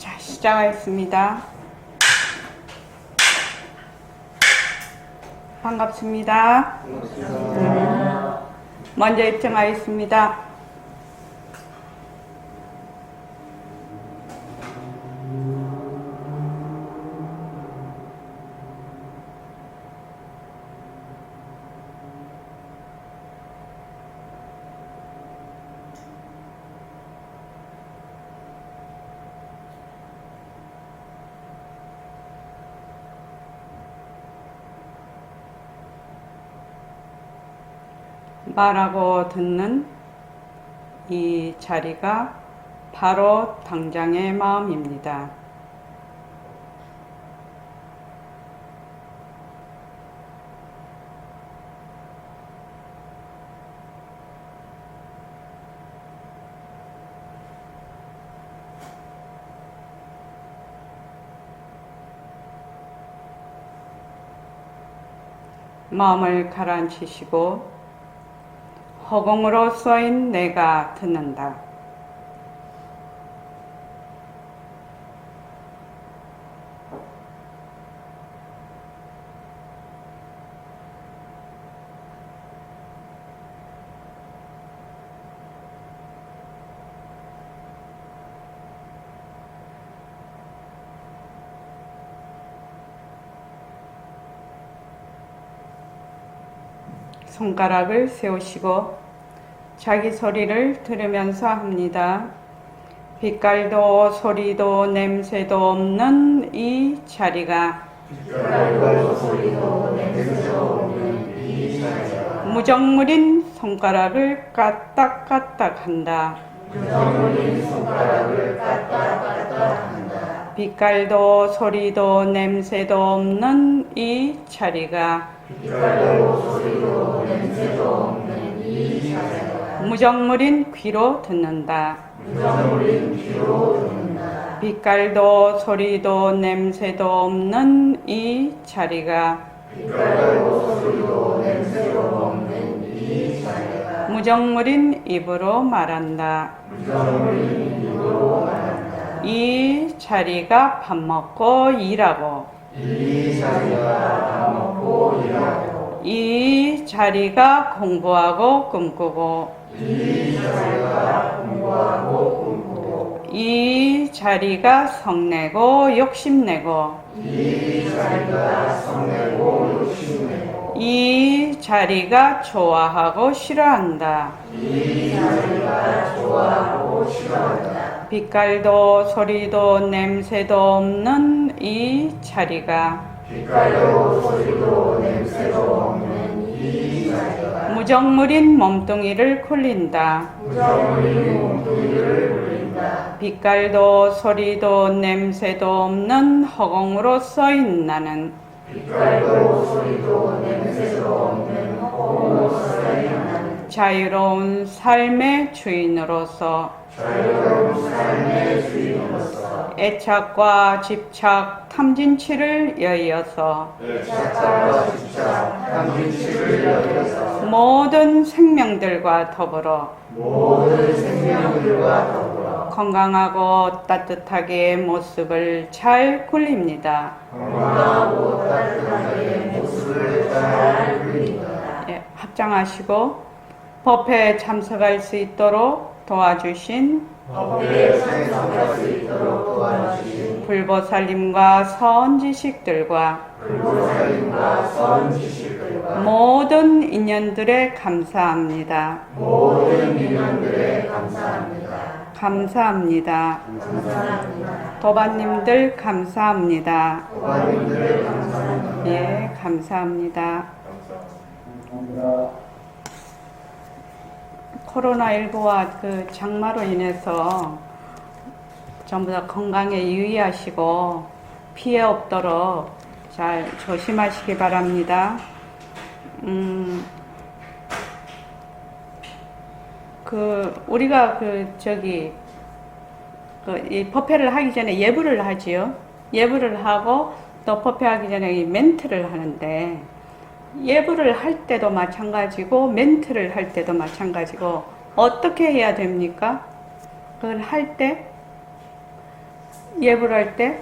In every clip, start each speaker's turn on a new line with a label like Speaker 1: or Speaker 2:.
Speaker 1: 자, 시작하겠습니다. 반갑습니다. 먼저 입장하겠습니다. 말하고 듣는 이 자리가 바로 당장의 마음입니다. 마음을 가라앉히시고 허공으로 쏘인 내가 듣는다. 손가락을 세우시고 자기 소리를 들으면서 합니다. 빛깔도 소리도 냄새도 없는 이 자리가 무정물인 손가락을 까딱까딱 한다. 빛깔도 소리도 냄새도 없는 이 자리가 무정물인 귀로 듣는다. 빛깔도 소리도 냄새도 없는 이 자리가 무정물인 입으로 말한다. 이 자리가 밥 먹고 일하고 이 자리가 공부하고 꿈꾸고 이 자리가 성내고 욕심내고 이 자리가 좋아하고 싫어한다. 빛깔도 소리도 냄새도 없는 이 자리가 무정물인 몸뚱이를 굴린다. 빛깔도 소리도 냄새도 없는 허공으로 쏘인 나는 자유로운 삶의 주인으로서 애착과 집착, 탐진치를 여의어서 모든 생명들과 더불어 건강하고 따뜻하게 모습을 잘 굴립니다. 예, 합장하시고 법회에 참석할 수 있도록 도와주신 불보살님과 선지식들과 모든 인연들에 감사합니다. 감사합니다. 도반님들 감사합니다. 예, 감사합니다. 코로나19와 그 장마로 인해서 전부 다 건강에 유의하시고 피해 없도록 잘 조심하시기 바랍니다. 우리가 이 법회를 하기 전에 예불을 하지요. 예불을 하고 또 법회하기 전에 이 멘트를 하는데, 예불을 할 때도 마찬가지고 멘트를 할 때도 마찬가지고 어떻게 해야 됩니까? 그걸 할 때 예불 할 때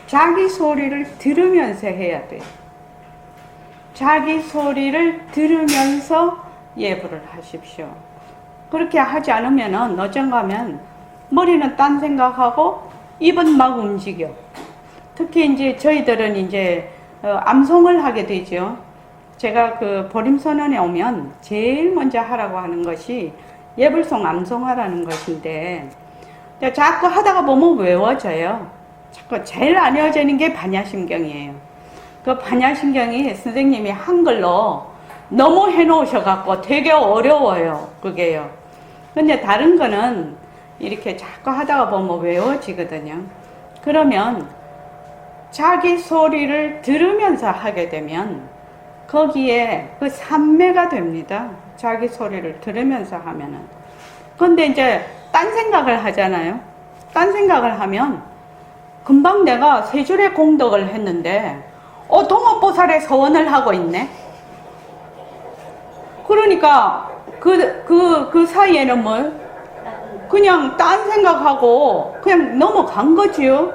Speaker 1: 자기 소리를 들으면서 해야 돼요. 자기 소리를 들으면서 예불을 하십시오. 그렇게 하지 않으면은 어쩐가면 머리는 딴 생각하고 입은 막 움직여. 특히 이제 저희들은 이제 암송을 하게 되죠. 제가 그 보림선언에 오면 제일 먼저 하라고 하는 것이 예불송 암송하라는 것인데 자꾸 하다가 보면 외워져요. 자꾸 제일 안 외워지는 게 반야심경이에요. 그 반야심경이 선생님이 한글로 너무 해놓으셔갖고 되게 어려워요. 그게요. 근데 다른 거는 이렇게 자꾸 하다가 보면 외워지거든요. 그러면 자기 소리를 들으면서 하게 되면 거기에 그 삼매가 됩니다. 자기 소리를 들으면서 하면은. 근데 이제 딴 생각을 하잖아요. 딴 생각을 하면 금방 내가 세 줄의 공덕을 했는데 동업보살의 서원을 하고 있네. 그러니까 그 사이에는 뭐 그냥 딴 생각하고 그냥 넘어간 거지요.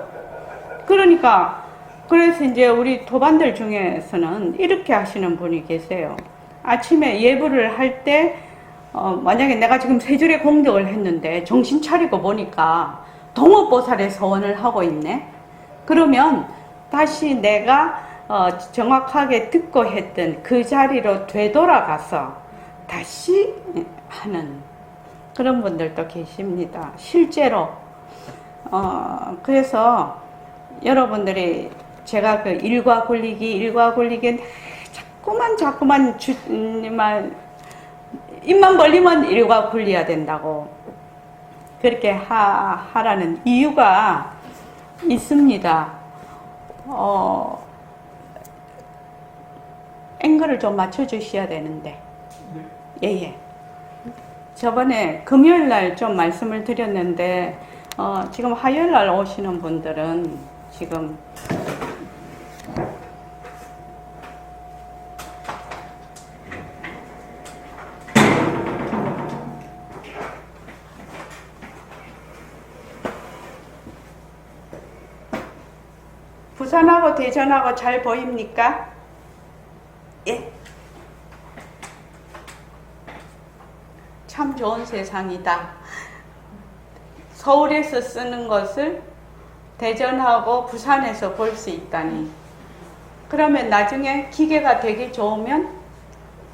Speaker 1: 그러니까 그래서 이제 우리 도반들 중에서는 이렇게 하시는 분이 계세요. 아침에 예불을 할 때 만약에 내가 지금 세 줄의 공덕을 했는데 정신 차리고 보니까 동업보살의 서원을 하고 있네. 그러면 다시 내가 정확하게 듣고 했던 그 자리로 되돌아가서 다시 하는 그런 분들도 계십니다. 실제로. 그래서 여러분들이 제가 그 일과 굴리기 자꾸만 입만 벌리면 일과 굴려야 된다고 그렇게 하라는 이유가 있습니다. 앵글을 좀 맞춰주셔야 되는데. 예. 저번에 금요일 날 좀 말씀을 드렸는데, 지금 화요일 날 오시는 분들은 지금 부산하고 대전하고 잘 보입니까? 예. 참 좋은 세상이다. 서울에서 쓰는 것을 대전하고 부산에서 볼 수 있다니. 그러면 나중에 기계가 되게 좋으면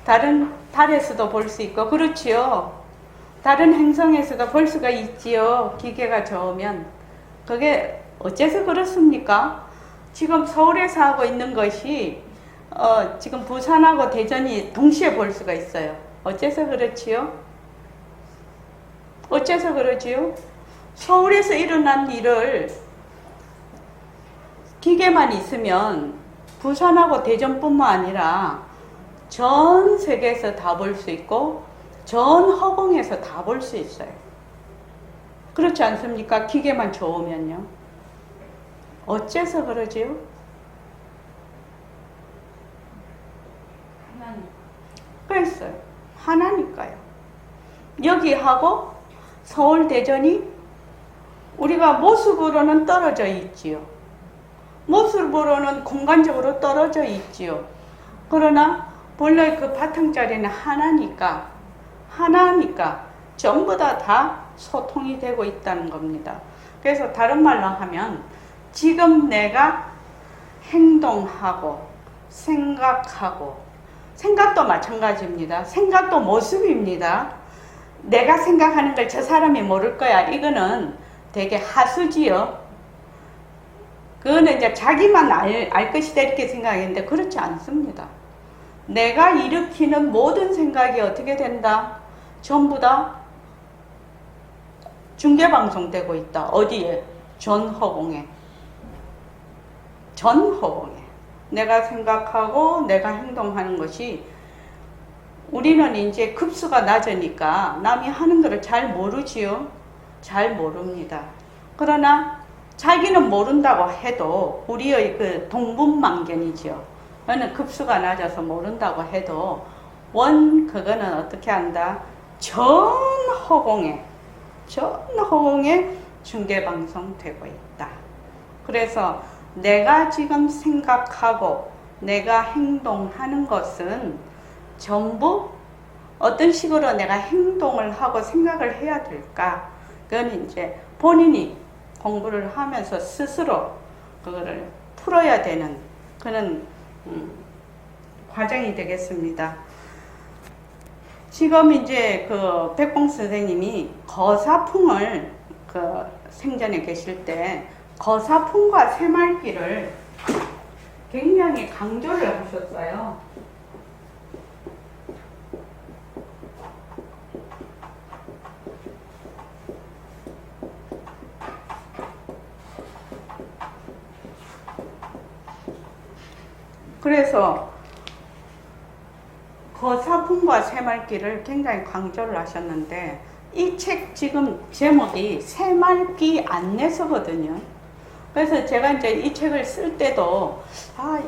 Speaker 1: 다른 달에서도 볼 수 있고, 그렇지요. 다른 행성에서도 볼 수가 있지요. 기계가 좋으면. 그게 어째서 그렇습니까? 지금 서울에서 하고 있는 것이 지금 부산하고 대전이 동시에 볼 수가 있어요. 어째서 그렇지요? 어째서 그러지요? 서울에서 일어난 일을 기계만 있으면 부산하고 대전뿐만 아니라 전 세계에서 다 볼 수 있고 전 허공에서 다 볼 수 있어요. 그렇지 않습니까? 기계만 좋으면요. 어째서 그러지요? 그랬어요. 하나니까요. 여기하고 서울, 대전이 우리가 모습으로는 떨어져 있지요. 모습으로는 공간적으로 떨어져 있지요. 그러나 본래 그 바탕자리는 하나니까 전부 다 소통이 되고 있다는 겁니다. 그래서 다른 말로 하면 지금 내가 행동하고 생각도 마찬가지입니다. 생각도 모습입니다. 내가 생각하는 걸 저 사람이 모를 거야. 이거는 되게 하수지요. 그거는 이제 자기만 알 것이다 이렇게 생각했는데 그렇지 않습니다. 내가 일으키는 모든 생각이 어떻게 된다? 전부 다 중계방송되고 있다. 어디에? 전허공에. 내가 생각하고 내가 행동하는 것이 우리는 이제 급수가 낮으니까 남이 하는 것을 잘 모르지요. 잘 모릅니다. 그러나 자기는 모른다고 해도 우리의 그 동분만견이지요. 너는 급수가 낮아서 모른다고 해도 그거는 어떻게 한다? 전 허공에 중계방송 되고 있다. 그래서 내가 지금 생각하고 내가 행동하는 것은 전부 어떤 식으로 내가 행동을 하고 생각을 해야 될까? 그건 이제 본인이 공부를 하면서 스스로 그거를 풀어야 되는 그런 과정이 되겠습니다. 지금 이제 그 백봉 선생님이 거사풍을 그 생전에 계실 때 거사풍과 새말귀를 굉장히 강조를 하셨어요. 그래서 거사풍과 새말귀를 굉장히 강조를 하셨는데 이 책 지금 제목이 새말귀 안내서거든요. 그래서 제가 이제 이 책을 쓸 때도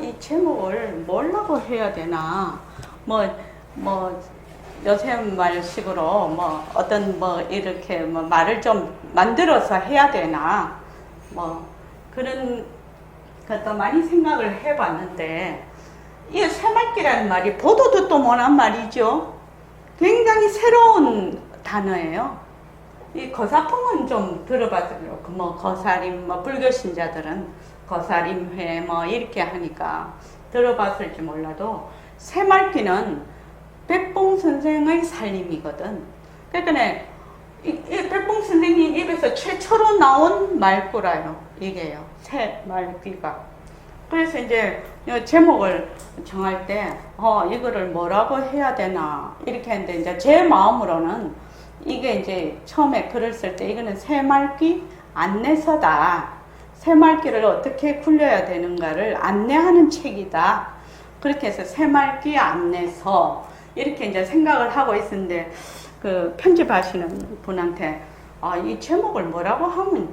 Speaker 1: 이 제목을 뭐라고 해야 되나 요새 말식으로 어떤 이렇게 말을 좀 만들어서 해야 되나 그런 것도 많이 생각을 해봤는데 이 새말귀라는 말이 보도 듣도 못한 말이죠. 굉장히 새로운 단어예요. 이 거사풍은 좀 들어봤어요. 거사림, 불교 신자들은 거사림회 이렇게 하니까 들어봤을지 몰라도 새말귀는 백봉 선생의 살림이거든. 그러니까 이 백봉 선생님 입에서 최초로 나온 말구라요. 이게요. 새말귀가. 그래서 이제 제목을 정할 때 이거를 뭐라고 해야 되나 이렇게 했는데 이제 제 마음으로는 이게 이제 처음에 글을 쓸 때 이거는 새말귀 안내서다. 새말귀를 어떻게 굴려야 되는가를 안내하는 책이다. 그렇게 해서 새말귀 안내서 이렇게 이제 생각을 하고 있었는데 그 편집하시는 분한테 이 제목을 뭐라고 하면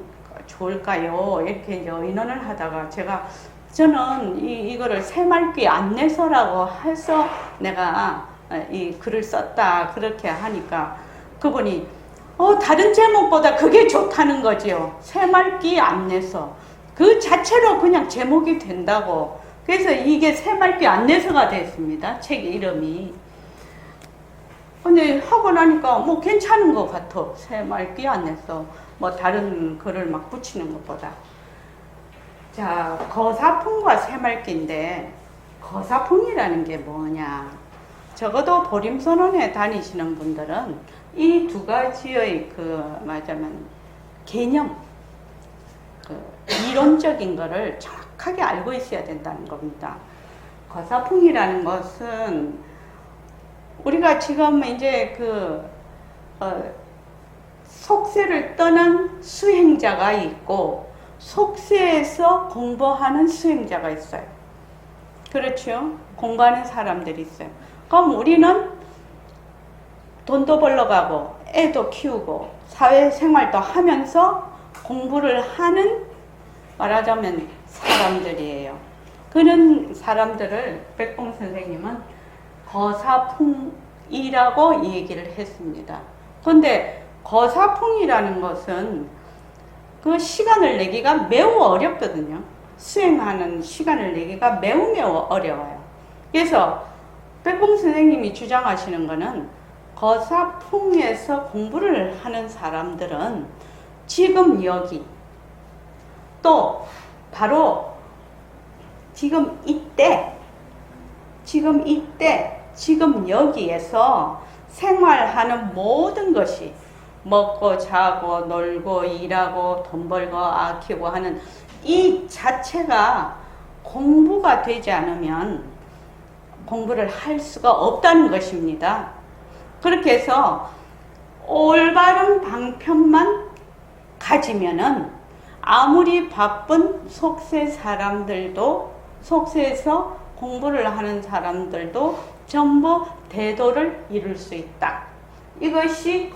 Speaker 1: 좋을까요? 이렇게 이제 의논을 하다가 저는 이거를 새말귀 안내서라고 해서 내가 이 글을 썼다 그렇게 하니까 그분이 다른 제목보다 그게 좋다는 거지요. 새말귀 안내서 그 자체로 그냥 제목이 된다고. 그래서 이게 새말귀 안내서가 됐습니다. 책 이름이. 근데 하고 나니까 괜찮은 것 같아. 새말귀 안내서 다른 글을 막 붙이는 것보다. 자, 거사풍과 새말귀인데 거사풍이라는 게 뭐냐? 적어도 보림선원에 다니시는 분들은 이 두 가지의 말하자면 개념, 이론적인 거를 정확하게 알고 있어야 된다는 겁니다. 거사풍이라는 것은 우리가 지금 이제 속세를 떠난 수행자가 있고 속세에서 공부하는 수행자가 있어요. 그렇죠? 공부하는 사람들이 있어요. 그럼 우리는 돈도 벌러 가고 애도 키우고 사회생활도 하면서 공부를 하는 말하자면 사람들이에요. 그런 사람들을 백봉 선생님은 거사풍이라고 얘기를 했습니다. 그런데 거사풍이라는 것은 그 시간을 내기가 매우 어렵거든요. 수행하는 시간을 내기가 매우 어려워요. 그래서 백봉 선생님이 주장하시는 것은 거사풍에서 공부를 하는 사람들은 지금 여기 또 바로 지금 이때 지금 여기에서 생활하는 모든 것이 먹고 자고 놀고 일하고 돈 벌고 아끼고 하는 이 자체가 공부가 되지 않으면 공부를 할 수가 없다는 것입니다. 그렇게 해서 올바른 방편만 가지면은 아무리 바쁜 속세 사람들도 속세에서 공부를 하는 사람들도 전부 대도를 이룰 수 있다. 이것이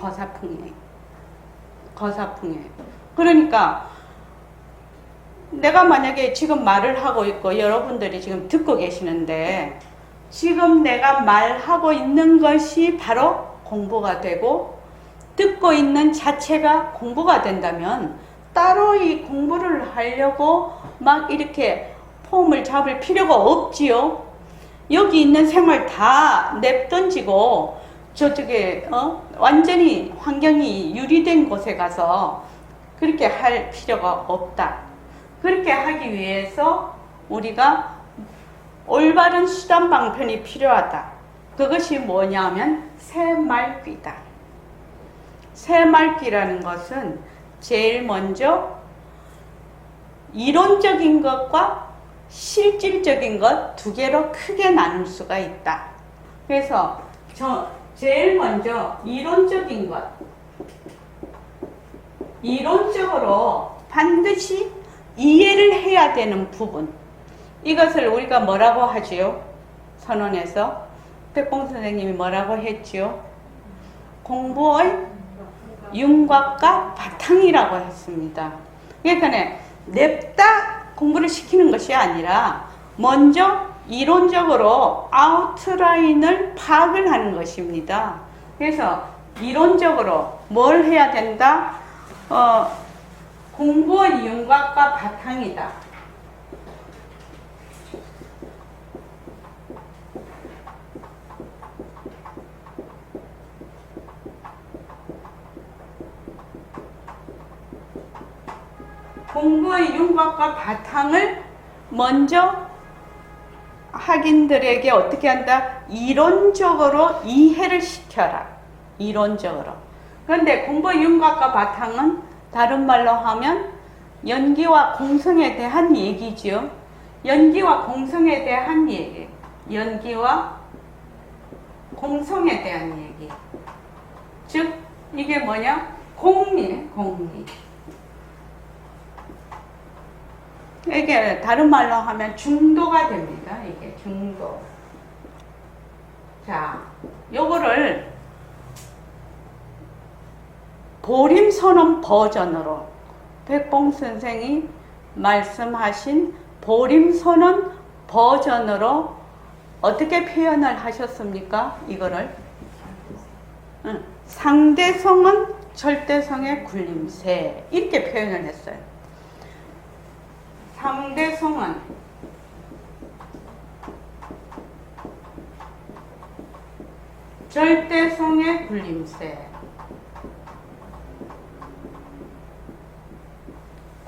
Speaker 1: 거사풍이에요. 그러니까 내가 만약에 지금 말을 하고 있고 여러분들이 지금 듣고 계시는데 지금 내가 말하고 있는 것이 바로 공부가 되고 듣고 있는 자체가 공부가 된다면 따로 이 공부를 하려고 막 이렇게 폼을 잡을 필요가 없지요. 여기 있는 생활 다 냅던지고 저쪽에 완전히 환경이 유리된 곳에 가서 그렇게 할 필요가 없다. 그렇게 하기 위해서 우리가 올바른 수단 방편이 필요하다. 그것이 뭐냐면 새말귀다. 새말귀라는 것은 제일 먼저 이론적인 것과 실질적인 것 두 개로 크게 나눌 수가 있다. 그래서 제일 먼저 이론적인 것, 이론적으로 반드시 이해를 해야 되는 부분, 이것을 우리가 뭐라고 하지요? 선언에서 백봉 선생님이 뭐라고 했지요? 공부의 윤곽과 바탕이라고 했습니다. 그러니까 냅다 공부를 시키는 것이 아니라 먼저 이론적으로 아웃라인을 파악을 하는 것입니다. 그래서 이론적으로 뭘 해야 된다? 공부의 윤곽과 바탕이다. 공부의 윤곽과 바탕을 먼저 학인들에게 어떻게 한다? 이론적으로 이해를 시켜라. 이론적으로. 그런데 공부의 윤곽과 바탕은 다른 말로 하면 연기와 공성에 대한 얘기죠. 연기와 공성에 대한 얘기. 연기와 공성에 대한 얘기. 즉 이게 뭐냐? 공리. 이게 다른 말로 하면 중도가 됩니다. 이게 중도. 자, 요거를 보림선언 버전으로 백봉 선생이 말씀하신 보림선언 버전으로 어떻게 표현을 하셨습니까? 이거를 상대성은 절대성의 굴림새 이렇게 표현을 했어요. 상대성은 절대성의 굴림새.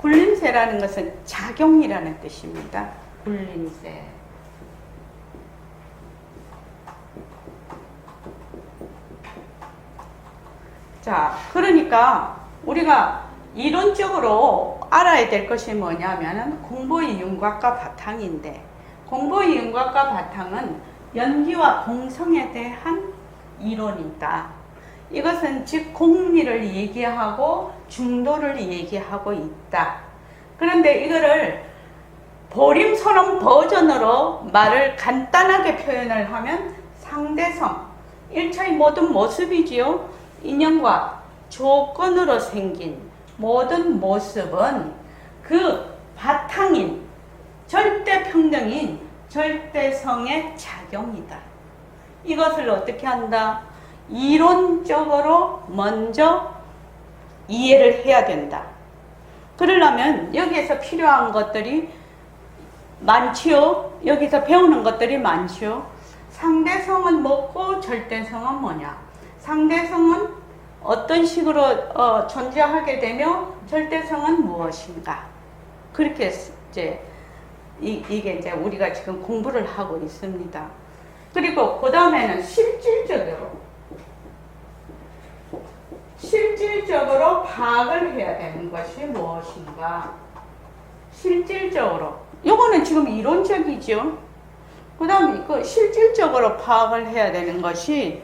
Speaker 1: 굴림새라는 것은 작용이라는 뜻입니다. 굴림새. 자, 그러니까 우리가 이론적으로 알아야 될 것이 뭐냐면은 공부의 윤곽과 바탕인데, 공부의 윤곽과 바탕은 연기와 공성에 대한 이론이다. 이것은 즉 공리를 얘기하고 중도를 얘기하고 있다. 그런데 이거를 보림선언 버전으로 말을 간단하게 표현을 하면 상대성, 1차의 모든 모습이지요. 인연과 조건으로 생긴 모든 모습은 그 바탕인 절대평등인 절대성의 작용이다. 이것을 어떻게 한다? 이론적으로 먼저 이해를 해야 된다. 그러려면 여기에서 필요한 것들이 많지요. 여기서 배우는 것들이 많지요. 상대성은 뭐고 절대성은 뭐냐? 상대성은 어떤 식으로 존재하게 되며 절대성은 무엇인가? 그렇게 이제 이게 이제 우리가 지금 공부를 하고 있습니다. 그리고 그 다음에는 실질적으로 파악을 해야 되는 것이 무엇인가? 실질적으로. 요거는 지금 이론적이죠. 그 다음에 그 실질적으로 파악을 해야 되는 것이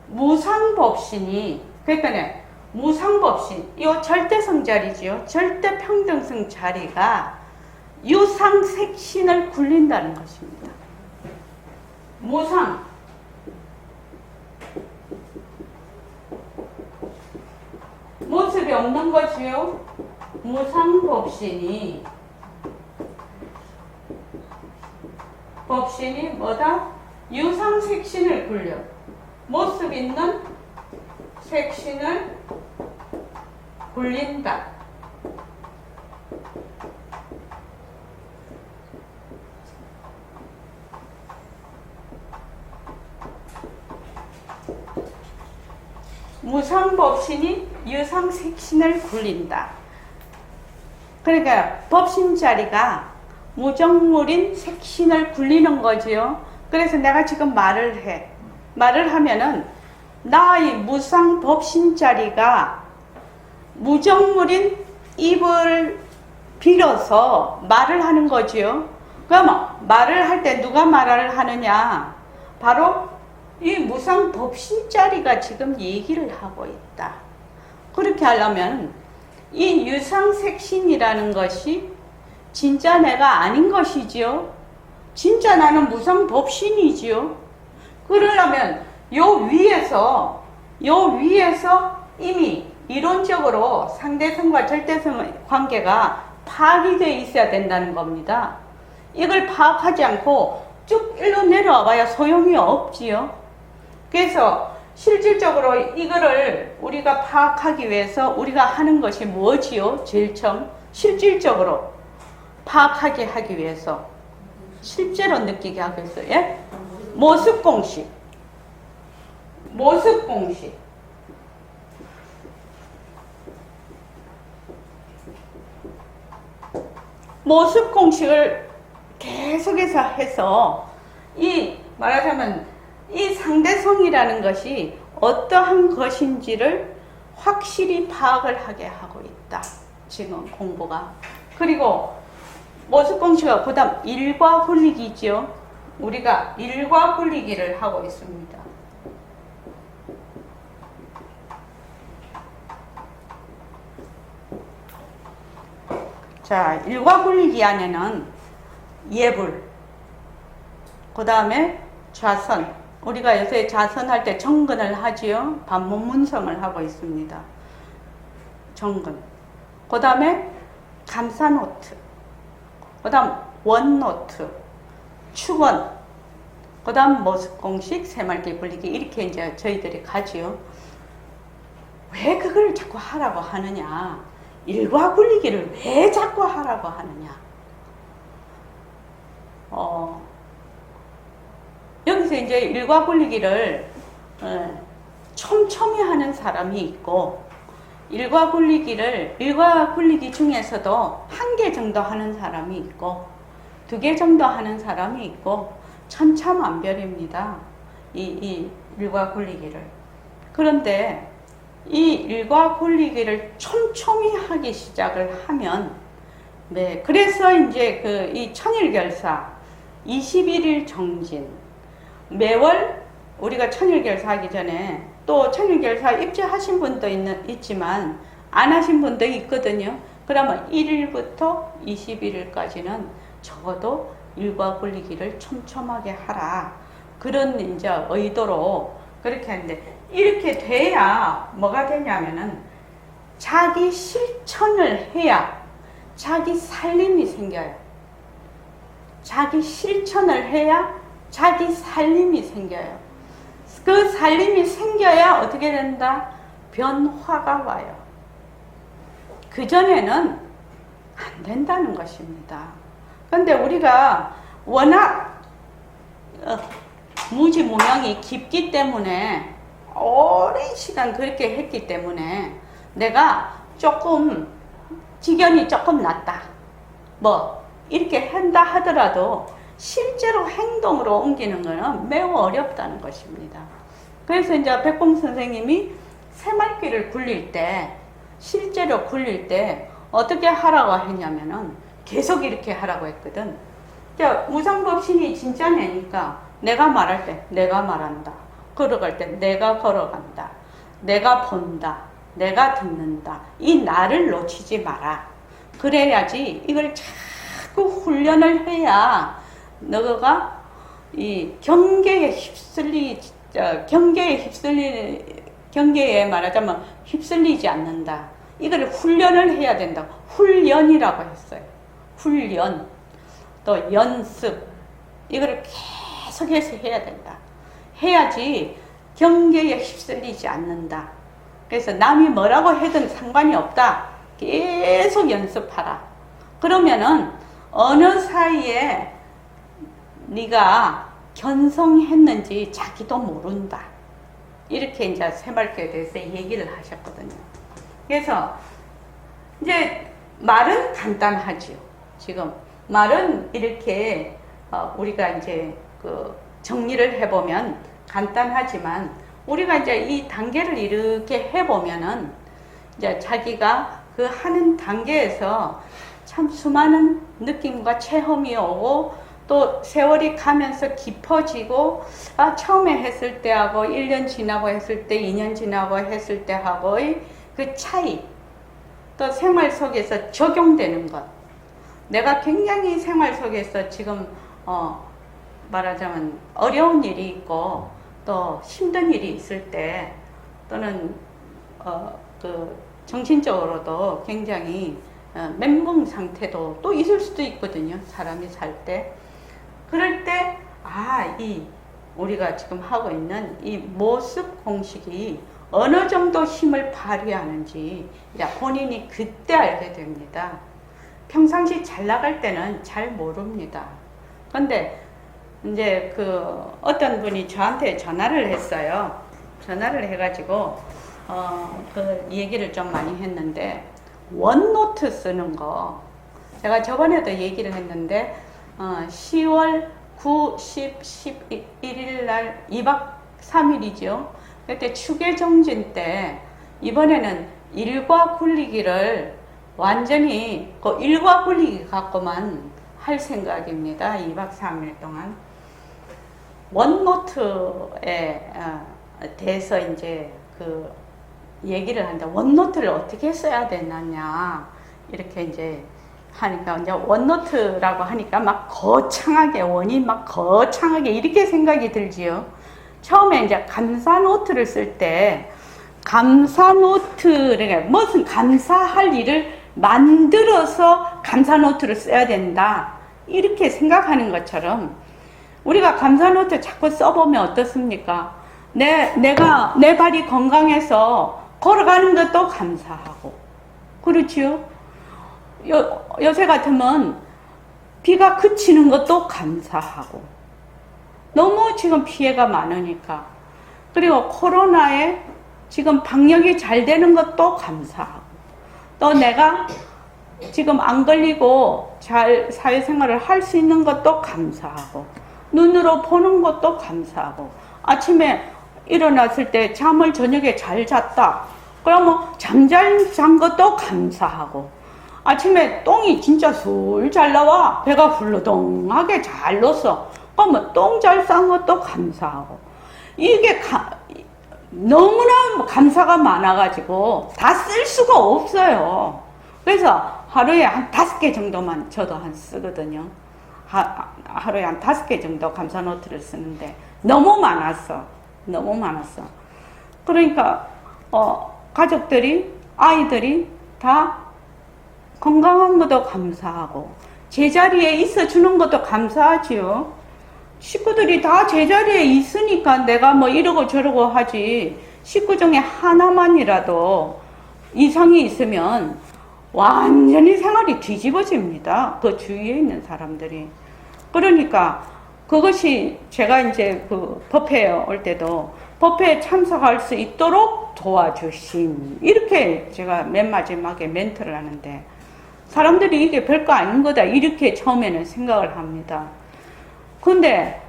Speaker 1: 무상법신이, 그러니까 무상법신, 이 절대성 자리지요. 절대평등성 자리가 유상색신을 굴린다는 것입니다. 무상. 모습이 없는 것이요. 무상법신이 뭐다? 유상색신을 굴려. 모습 있는 색신을 굴린다. 무상법신이 유상색신을 굴린다. 그러니까 법신자리가 무정물인 색신을 굴리는 거지요. 그래서 내가 지금 말을 해. 말을 하면은 나의 무상법신자리가 무정물인 입을 빌어서 말을 하는 거지요. 그럼 말을 할 때 누가 말을 하느냐? 바로 이 무상법신자리가 지금 얘기를 하고 있다. 그렇게 하려면 이 유상색신이라는 것이 진짜 내가 아닌 것이지요. 진짜 나는 무상법신이지요. 그러려면 요 위에서 이미 이론적으로 상대성과 절대성의 관계가 파악이 되어 있어야 된다는 겁니다. 이걸 파악하지 않고 쭉 일로 내려와 봐야 소용이 없지요. 그래서 실질적으로 이거를 우리가 파악하기 위해서 우리가 하는 것이 무엇이요? 제일 처음 실질적으로 파악하게 하기 위해서 실제로 느끼게 하기 위해서 예? 모습공식. 모습공식을 계속해서 해서 이 말하자면 이 상대성이라는 것이 어떠한 것인지를 확실히 파악을 하게 하고 있다. 지금 공부가. 그리고 모습공식과 그 다음 일과 굴리기죠. 우리가 일과 굴리기를 하고 있습니다. 자, 일과 굴리기 안에는 예불, 그 다음에 좌선, 우리가 요새 좌선할 때 정근을 하지요. 반문문성을 하고 있습니다. 정근. 그 다음에 감사노트, 그 다음 원노트, 축원, 그 다음 모습공식, 새말기 굴리기 이렇게 이제 저희들이 가지요. 왜 그걸 자꾸 하라고 하느냐? 일과 굴리기를 왜 자꾸 하라고 하느냐? 여기서 이제 일과 굴리기를 촘촘히 하는 사람이 있고, 일과 굴리기 중에서도 1개 정도 하는 사람이 있고, 2개 정도 하는 사람이 있고, 천차만별입니다. 이 일과 굴리기를. 그런데 이 일과 굴리기를 촘촘히 하기 시작을 하면, 네, 그래서 이제 이 천일결사, 21일 정진, 매월 우리가 천일결사 하기 전에 또 천일결사 입주하신 분도 있지만 안 하신 분도 있거든요. 그러면 1일부터 21일까지는 적어도 일과 굴리기를 촘촘하게 하라. 그런 이제 의도로 그렇게 하는데, 이렇게 돼야 뭐가 되냐면은 자기 실천을 해야 자기 살림이 생겨요. 자기 실천을 해야 자기 살림이 생겨요. 그 살림이 생겨야 어떻게 된다? 변화가 와요. 그전에는 안 된다는 것입니다. 그런데 우리가 워낙 무지무명이 깊기 때문에 오랜 시간 그렇게 했기 때문에 내가 조금 지견이 조금 낮다, 뭐 이렇게 한다 하더라도 실제로 행동으로 옮기는 것은 매우 어렵다는 것입니다. 그래서 이제 백봉 선생님이 새말귀를 굴릴 때, 실제로 굴릴 때 어떻게 하라고 했냐면은 계속 이렇게 하라고 했거든. 무상법신이 진짜 내니까 내가 말할 때 내가 말한다, 걸어갈 때 내가 걸어간다, 내가 본다, 내가 듣는다. 이 나를 놓치지 마라. 그래야지 이걸 자꾸 훈련을 해야 너가 이 경계에 말하자면 휩쓸리지 않는다. 이걸 훈련을 해야 된다. 훈련이라고 했어요. 훈련. 또 연습. 이걸 계속해서 해야 된다. 해야지 경계에 휩쓸리지 않는다. 그래서 남이 뭐라고 해도 상관이 없다. 계속 연습하라. 그러면은 어느 사이에 네가 견성했는지 자기도 모른다. 이렇게 이제 새마을교회에 대해서 얘기를 하셨거든요. 그래서 이제 말은 간단하지요. 지금 말은 이렇게 우리가 이제 그 정리를 해보면 간단하지만 우리가 이제 이 단계를 이렇게 해보면은 이제 자기가 그 하는 단계에서 참 수많은 느낌과 체험이 오고 또 세월이 가면서 깊어지고 처음에 했을 때하고 1년 지나고 했을 때 2년 지나고 했을 때하고의 그 차이 또 생활 속에서 적용되는 것 내가 굉장히 생활 속에서 지금 말하자면 어려운 일이 있고 또 힘든 일이 있을 때 또는 그 정신적으로도 굉장히 멘붕 상태도 또 있을 수도 있거든요. 사람이 살 때. 그럴 때, 이 우리가 지금 하고 있는 이 모습 공식이 어느 정도 힘을 발휘하는지 본인이 그때 알게 됩니다. 평상시 잘 나갈 때는 잘 모릅니다. 근데 이제 그 어떤 분이 저한테 전화를 했어요. 전화를 해가지고 그 얘기를 좀 많이 했는데 원노트 쓰는 거 제가 저번에도 얘기를 했는데 10월 9, 10, 11일 날 2박 3일이죠. 그때 추계정진 때 이번에는 일과 굴리기를 완전히 그 일과 굴리기 갖고만 할 생각입니다. 2박 3일 동안 원노트에 대해서 이제 그 얘기를 한다. 원노트를 어떻게 써야 되느냐 이렇게 이제 하니까 이제 원노트라고 하니까 막 거창하게 원이 막 거창하게 이렇게 생각이 들지요. 처음에 이제 감사 노트를 쓸 때 감사 노트를 무슨 감사할 일을 만들어서 감사 노트를 써야 된다 이렇게 생각하는 것처럼 우리가 감사 노트 자꾸 써보면 어떻습니까? 내가 내 발이 건강해서 걸어가는 것도 감사하고 그렇지요? 요새 같으면 비가 그치는 것도 감사하고 너무 지금 피해가 많으니까 그리고 코로나에 지금 방역이 잘 되는 것도 감사하고 또 내가 지금 안 걸리고 잘 사회생활을 할 수 있는 것도 감사하고 눈으로 보는 것도 감사하고 아침에 일어났을 때 잠을 저녁에 잘 잤다 그러면 잠 잘 잔 것도 감사하고 아침에 똥이 진짜 술 잘 나와 배가 훌러덩하게 잘 넣었어 그러면 똥 잘 싼 것도 감사하고 이게 너무나 감사가 많아가지고 다 쓸 수가 없어요. 그래서 하루에 한 5개 정도만 저도 한 쓰거든요. 하루에 한 5개 정도 감사 노트를 쓰는데 너무 많았어. 그러니까 가족들이 아이들이 다 건강한 것도 감사하고 제자리에 있어주는 것도 감사하지요. 식구들이 다 제자리에 있으니까 내가 뭐 이러고 저러고 하지 식구 중에 하나만이라도 이상이 있으면 완전히 생활이 뒤집어집니다. 그 주위에 있는 사람들이. 그러니까 그것이 제가 이제 그 법회에 올 때도 법회에 참석할 수 있도록 도와주심 이렇게 제가 맨 마지막에 멘트를 하는데 사람들이 이게 별거 아닌 거다 이렇게 처음에는 생각을 합니다. 근데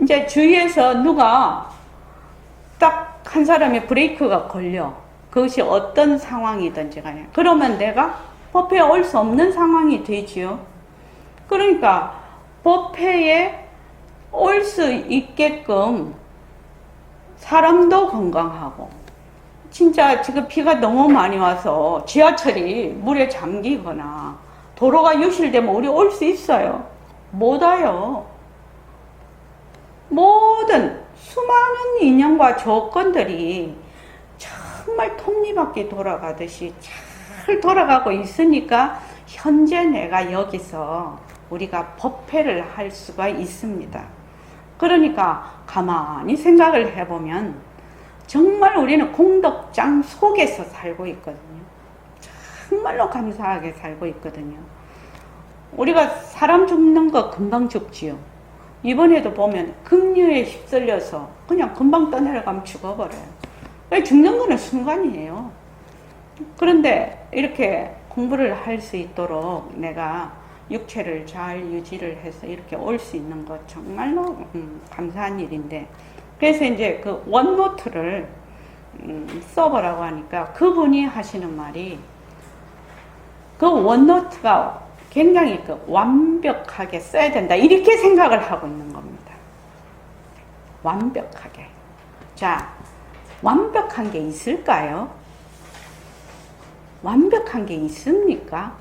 Speaker 1: 이제 주위에서 누가 딱 한 사람의 브레이크가 걸려 그것이 어떤 상황이든지 간에 그러면 내가 법회에 올 수 없는 상황이 되지요. 그러니까 법회에 올 수 있게끔 사람도 건강하고 진짜 지금 비가 너무 많이 와서 지하철이 물에 잠기거나 도로가 유실되면 우리 올 수 있어요? 못 와요. 모든 수많은 인연과 조건들이 정말 톱니바퀴 돌아가듯이 잘 돌아가고 있으니까 현재 내가 여기서 우리가 법회를 할 수가 있습니다. 그러니까 가만히 생각을 해보면 정말 우리는 공덕장 속에서 살고 있거든요. 정말로 감사하게 살고 있거든요. 우리가 사람 죽는 거 금방 죽지요. 이번에도 보면 급류에 휩쓸려서 그냥 금방 떠내려가면 죽어버려요. 죽는 거는 순간이에요. 그런데 이렇게 공부를 할 수 있도록 내가 육체를 잘 유지를 해서 이렇게 올 수 있는 것 정말로 감사한 일인데, 그래서 이제 그 원노트를 써보라고 하니까 그분이 하시는 말이, 그 원노트가 굉장히 그 완벽하게 써야 된다 이렇게 생각을 하고 있는 겁니다. 완벽하게. 자, 완벽한 게 있을까요? 완벽한 게 있습니까?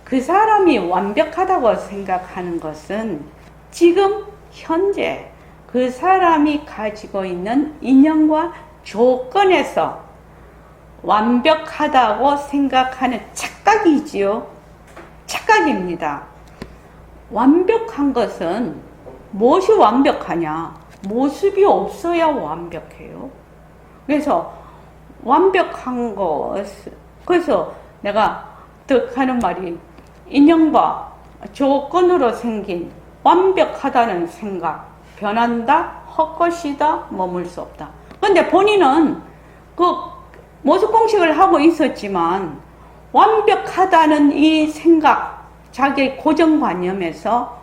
Speaker 1: 그 사람이 완벽하다고 생각하는 것은 지금 현재 그 사람이 가지고 있는 인연과 조건에서 완벽하다고 생각하는 착각이지요. 착각입니다. 완벽한 것은 무엇이 완벽하냐? 모습이 없어야 완벽해요. 그래서 완벽한 것, 그래서 내가 득 하는 말이 인연과 조건으로 생긴 완벽하다는 생각, 변한다, 헛것이다, 머물 수 없다. 그런데 본인은 그 모습 공식을 하고 있었지만 완벽하다는 이 생각, 자기의 고정관념에서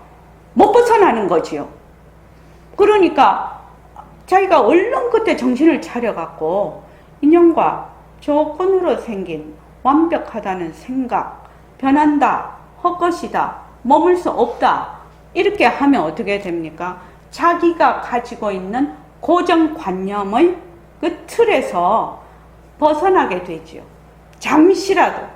Speaker 1: 못 벗어나는 거지요. 그러니까 자기가 얼른 그때 정신을 차려갖고 인연과 조건으로 생긴 완벽하다는 생각, 변한다, 헛것이다, 머물 수 없다, 이렇게 하면 어떻게 됩니까? 자기가 가지고 있는 고정관념의 그 틀에서 벗어나게 되지요. 잠시라도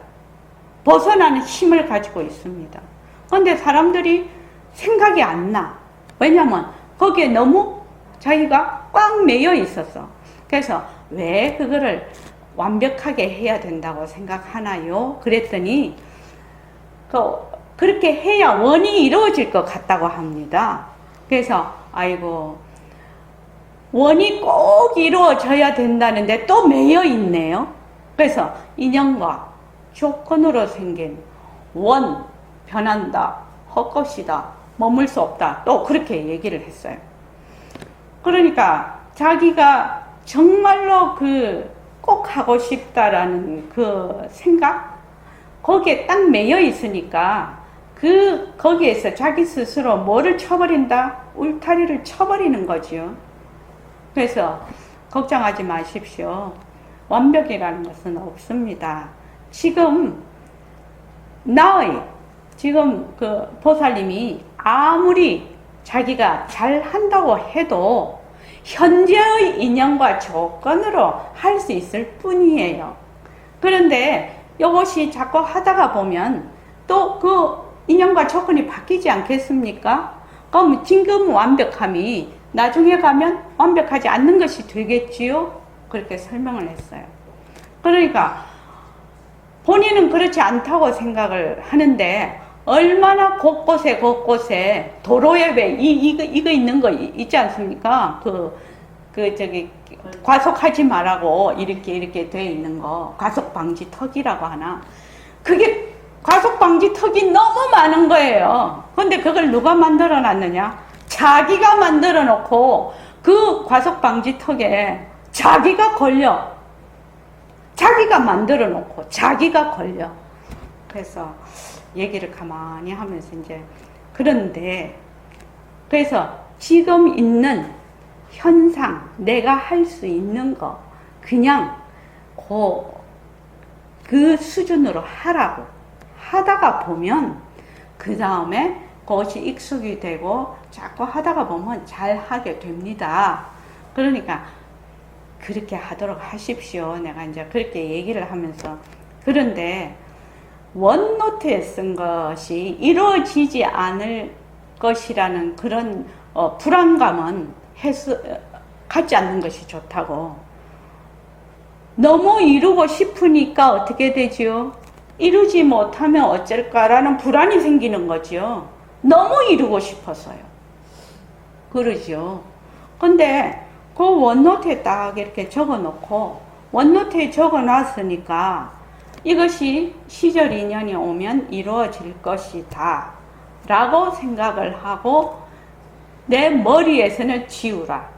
Speaker 1: 벗어나는 힘을 가지고 있습니다. 그런데 사람들이 생각이 안 나. 왜냐면 거기에 너무 자기가 꽉 매여 있어서. 그래서 왜 그거를 완벽하게 해야 된다고 생각하나요? 그랬더니 그렇게 해야 원이 이루어질 것 같다고 합니다. 그래서 아이고, 원이 꼭 이루어져야 된다는데 또 매여 있네요. 그래서 인연과 조건으로 생긴 원, 변한다, 헛것이다, 머물 수 없다, 또 그렇게 얘기를 했어요. 그러니까 자기가 정말로 꼭 하고 싶다라는 그 생각, 거기에 딱 매여 있으니까 거기에서 자기 스스로 뭐를 쳐버린다? 울타리를 쳐버리는 거지요. 그래서 걱정하지 마십시오. 완벽이라는 것은 없습니다. 지금 지금 그 보살님이 아무리 자기가 잘 한다고 해도 현재의 인연과 조건으로 할 수 있을 뿐이에요. 그런데 이것이 자꾸 하다가 보면 또 그 인연과 조건이 바뀌지 않겠습니까? 그럼 지금 완벽함이 나중에 가면 완벽하지 않는 것이 되겠지요? 그렇게 설명을 했어요. 그러니까 본인은 그렇지 않다고 생각을 하는데 얼마나 곳곳에 도로에 왜 이거 있는 거 있지 않습니까? 과속하지 말라고 이렇게 돼 있는 거, 과속 방지 턱이라고 하나. 그게 과속 방지 턱이 너무 많은 거예요. 근데 그걸 누가 만들어 놨느냐? 자기가 만들어 놓고 그 과속 방지 턱에 자기가 걸려. 자기가 만들어 놓고 자기가 걸려. 그래서 얘기를 가만히 하면서 이제, 그런데 그래서 지금 있는 현상, 내가 할 수 있는 거 그냥 그 수준으로 하라고 하다가 보면 그 다음에 그것이 익숙이 되고 자꾸 하다가 보면 잘 하게 됩니다. 그러니까 그렇게 하도록 하십시오. 내가 이제 그렇게 얘기를 하면서, 그런데 원노트에 쓴 것이 이루어지지 않을 것이라는 그런 불안감은 갖지 않는 것이 좋다고. 너무 이루고 싶으니까 어떻게 되지요? 이루지 못하면 어쩔까라는 불안이 생기는 거죠. 너무 이루고 싶어서요. 그러죠. 근데 그 원노트에 딱 이렇게 적어 놓고, 원노트에 적어 놨으니까 이것이 시절 인연이 오면 이루어질 것이다 라고 생각을 하고 내 머리에서는 지우라.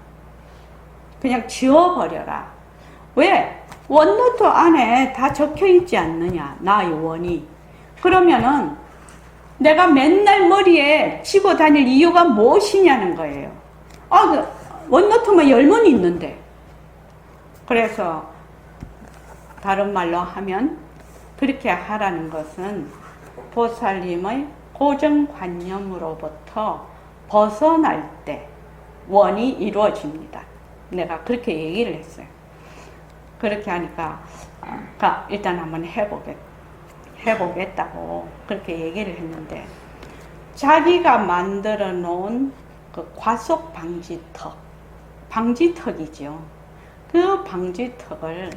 Speaker 1: 그냥 지워버려라. 왜? 원노트 안에 다 적혀 있지 않느냐, 나의 원이. 그러면은 내가 맨날 머리에 치고 다닐 이유가 무엇이냐는 거예요. 원노트만 10면 있는데. 그래서 다른 말로 하면 그렇게 하라는 것은 보살님의 고정관념으로부터 벗어날 때 원이 이루어집니다. 내가 그렇게 얘기를 했어요. 그렇게 하니까 일단 한번 해보겠다고 그렇게 얘기를 했는데, 자기가 만들어 놓은 그 과속 방지턱이죠. 그 방지턱을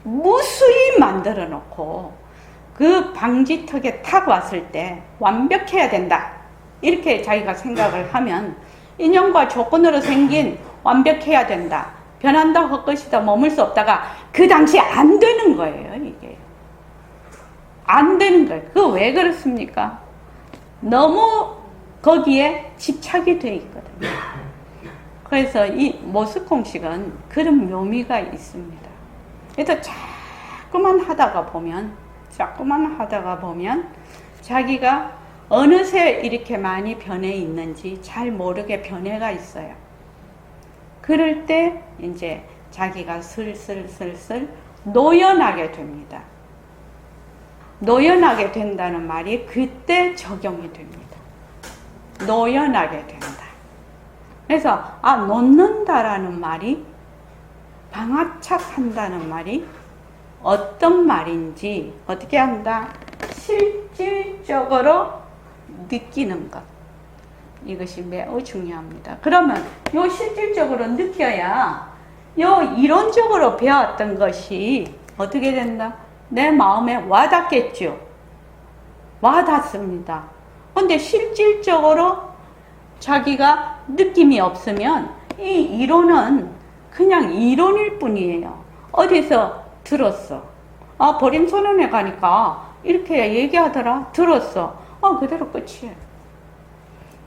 Speaker 1: 무수히 만들어 놓고 그 방지턱에 탁 왔을 때 완벽해야 된다, 이렇게 자기가 생각을 하면 인연과 조건으로 생긴 완벽해야 된다, 변한다, 헛것이다, 머물 수 없다가 그 당시에 안 되는 거예요. 이게 안 되는 거예요. 그거 왜 그렇습니까? 너무 거기에 집착이 되어 있거든요. 그래서 이 모스공식은 그런 묘미가 있습니다. 그래서 자꾸만 하다가 보면 자기가 어느새 이렇게 많이 변해 있는지 잘 모르게 변해가 있어요. 그럴 때 이제 자기가 슬슬 노연하게 됩니다. 노연하게 된다는 말이 그때 적용이 됩니다. 노연하게 된다. 그래서 놓는다라는 말이, 방아착한다는 말이 어떤 말인지 어떻게 한다? 실질적으로 느끼는 것. 이것이 매우 중요합니다. 그러면 요 실질적으로 느껴야 요 이론적으로 배웠던 것이 어떻게 된다? 내 마음에 와닿겠죠. 와닿습니다. 근데 실질적으로 자기가 느낌이 없으면 이 이론은 그냥 이론일 뿐이에요. 어디서 들었어. 보림선언에 가니까 이렇게 얘기하더라. 들었어. 그대로 끝이에요.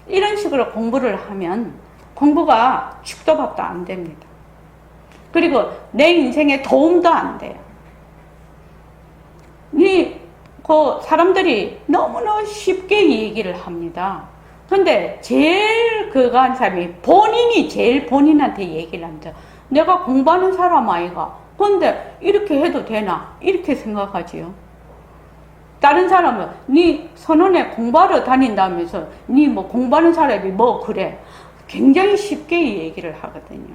Speaker 1: 이런 식으로 공부를 하면 공부가 죽도 밥도 안 됩니다. 그리고 내 인생에 도움도 안 돼요. 사람들이 너무나 쉽게 얘기를 합니다. 근데 제일 그거 한 사람이 본인이 제일 본인한테 얘기를 합니다. 내가 공부하는 사람 아이가. 근데 이렇게 해도 되나? 이렇게 생각하지요. 다른 사람은 네 선원에 공부하러 다닌다면서 네 뭐 공부하는 사람이 뭐 그래. 굉장히 쉽게 얘기를 하거든요.